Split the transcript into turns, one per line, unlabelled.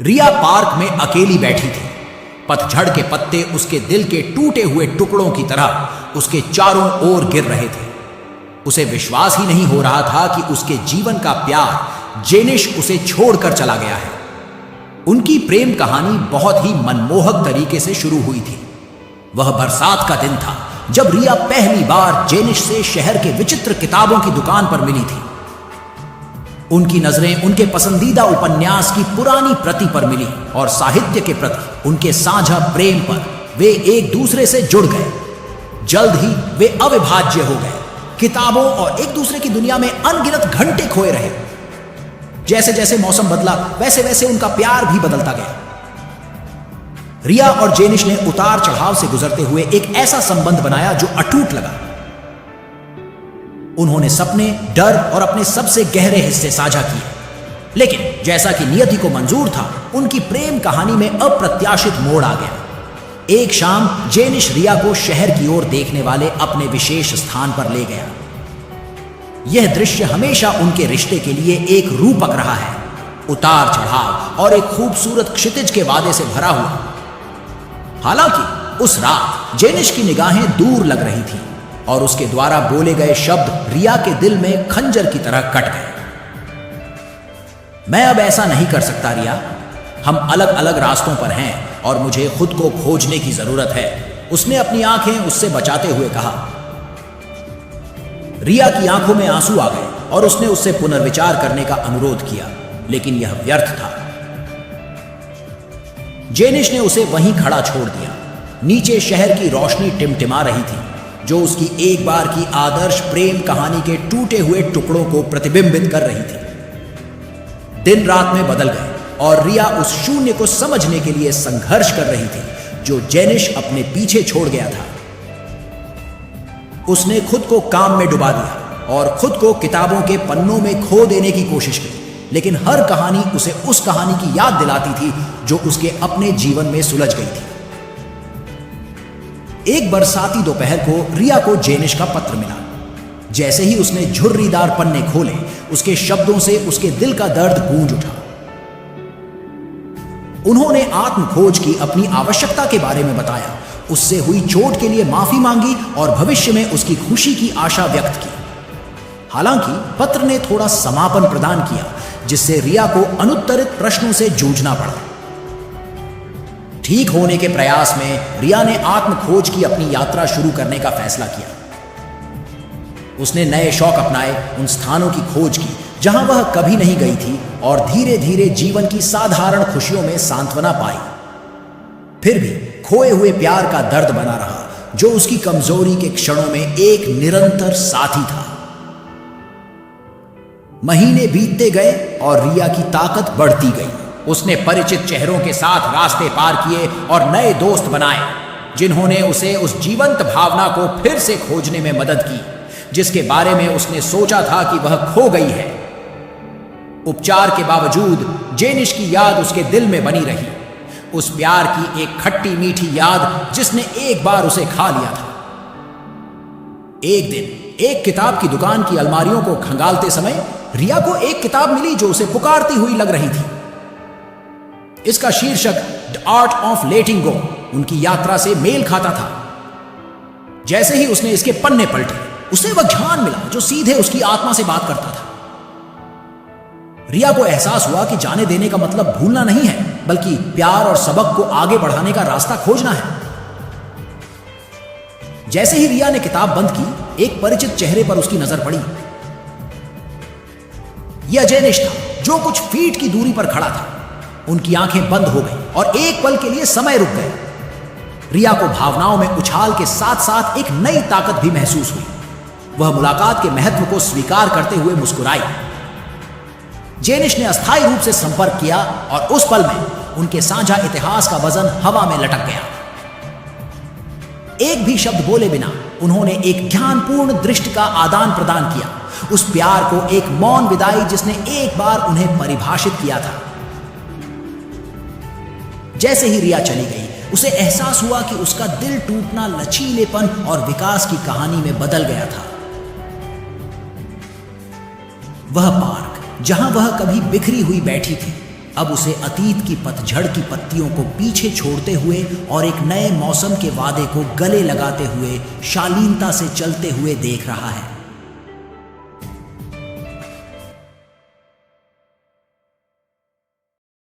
रिया park में अकेली बैठी थी। पतझड़ के पत्ते उसके दिल के टूटे हुए टुकड़ों की तरह उसके चारों ओर गिर रहे थे। उसे विश्वास ही नहीं हो रहा था कि उसके जीवन का प्यार जेनिश उसे छोड़कर चला गया है। उनकी प्रेम कहानी बहुत ही मनमोहक तरीके से शुरू हुई थी। वह बरसात का दिन था जब रिया पहली बार जेनिश से शहर के विचित्र किताबों की दुकान पर मिली थी। उनकी नजरें उनके पसंदीदा उपन्यास की पुरानी प्रति पर मिली और साहित्य के प्रति उनके साझा प्रेम पर वे एक दूसरे से जुड़ गए। जल्द ही वे अविभाज्य हो गए। किताबों और एक दूसरे की दुनिया में अनगिनत घंटे खोए रहे। जैसे जैसे मौसम बदला वैसे वैसे उनका प्यार भी बदलता गया। रिया और जेनिश ने उतार चढ़ाव से गुजरते हुए एक ऐसा संबंध बनाया जो अटूट लगा। उन्होंने सपने, डर और अपने सबसे गहरे हिस्से साझा किए। लेकिन जैसा कि नियति को मंजूर था, उनकी प्रेम कहानी में अप्रत्याशित मोड़ आ गया। एक शाम जेनिश रिया को शहर की ओर देखने वाले अपने विशेष स्थान पर ले गया। यह दृश्य हमेशा उनके रिश्ते के लिए एक रूपक रहा है, उतार चढ़ाव और एक खूबसूरत क्षितिज के वादे से भरा हुआ। हालांकि उस रात जेनिश की निगाहें दूर लग रही थीं और उसके द्वारा बोले गए शब्द रिया के दिल में खंजर की तरह कट गए। मैं अब ऐसा नहीं कर सकता रिया, हम अलग अलग रास्तों पर हैं और मुझे खुद को खोजने की जरूरत है, उसने अपनी आंखें उससे बचाते हुए कहा। रिया की आंखों में आंसू आ गए और उसने उससे पुनर्विचार करने का अनुरोध किया, लेकिन यह व्यर्थ था। जेनिश ने उसे वहीं खड़ा छोड़ दिया। नीचे शहर की रोशनी टिमटिमा रही थी, जो उसकी एक बार की आदर्श प्रेम कहानी के टूटे हुए टुकड़ों को प्रतिबिंबित कर रही थी। दिन रात में बदल गए और रिया उस शून्य को समझने के लिए संघर्ष कर रही थी जो जेनिश अपने पीछे छोड़ गया था। उसने खुद को काम में डुबा दिया और खुद को किताबों के पन्नों में खो देने की कोशिश की, लेकिन हर कहानी उसे उस कहानी की याद दिलाती थी जो उसके अपने जीवन में सुलझ गई थी। एक बरसाती दोपहर को रिया को जेनिश का पत्र मिला। जैसे ही उसने झुर्रीदार पन्ने खोले, उसके शब्दों से उसके दिल का दर्द गूंज उठा। उन्होंने आत्मखोज की अपनी आवश्यकता के बारे में बताया, उससे हुई चोट के लिए माफी मांगी और भविष्य में उसकी खुशी की आशा व्यक्त की। हालांकि पत्र ने थोड़ा समापन प्रदान किया, जिससे रिया को अनुत्तरित प्रश्नों से जूझना पड़ा। ठीक होने के प्रयास में रिया ने आत्मखोज की अपनी यात्रा शुरू करने का फैसला किया। उसने नए शौक अपनाए, उन स्थानों की खोज की जहां वह कभी नहीं गई थी और धीरे धीरे जीवन की साधारण खुशियों में सांत्वना पाई। फिर भी खोए हुए प्यार का दर्द बना रहा, जो उसकी कमजोरी के क्षणों में एक निरंतर साथी था। महीने बीतते गए और रिया की ताकत बढ़ती गई। उसने परिचित चेहरों के साथ रास्ते पार किए और नए दोस्त बनाए, जिन्होंने उसे उस जीवंत भावना को फिर से खोजने में मदद की, जिसके बारे में उसने सोचा था कि वह खो गई है। उपचार के बावजूद जेनिश की याद उसके दिल में बनी रही, उस प्यार की एक खट्टी मीठी याद जिसने एक बार उसे खा लिया था। एक दिन एक किताब की दुकान की अलमारियों को खंगालते समय रिया को एक किताब मिली जो उसे पुकारती हुई लग रही थी। इसका शीर्षक द आर्ट ऑफ लेटिंग गो उनकी यात्रा से मेल खाता था। जैसे ही उसने इसके पन्ने पलटे, उसे वह ध्यान मिला जो सीधे उसकी आत्मा से बात करता था। रिया को एहसास हुआ कि जाने देने का मतलब भूलना नहीं है, बल्कि प्यार और सबक को आगे बढ़ाने का रास्ता खोजना है। जैसे ही रिया ने किताब बंद की, एक परिचित चेहरे पर उसकी नजर पड़ी। यह जेनिश था, जो कुछ फीट की दूरी पर खड़ा था। उनकी आंखें बंद हो गई और एक पल के लिए समय रुक गए। रिया को भावनाओं में उछाल के साथ साथ एक नई ताकत भी महसूस हुई। वह मुलाकात के महत्व को स्वीकार करते हुए मुस्कुराई। जेनिश ने अस्थायी रूप से संपर्क किया और उस पल में उनके साझा इतिहास का वजन हवा में लटक गया। एक भी शब्द बोले बिना उन्होंने एक ध्यानपूर्ण दृष्टि का आदान प्रदान किया, उस प्यार को एक मौन विदाई जिसने एक बार उन्हें परिभाषित किया था। जैसे ही रिया चली गई, उसे एहसास हुआ कि उसका दिल टूटना लचीलेपन और विकास की कहानी में बदल गया था। वह पार्क जहां वह कभी बिखरी हुई बैठी थी, अब उसे अतीत की पतझड़ की पत्तियों को पीछे छोड़ते हुए और एक नए मौसम के वादे को गले लगाते हुए शालीनता से चलते हुए देख रहा है।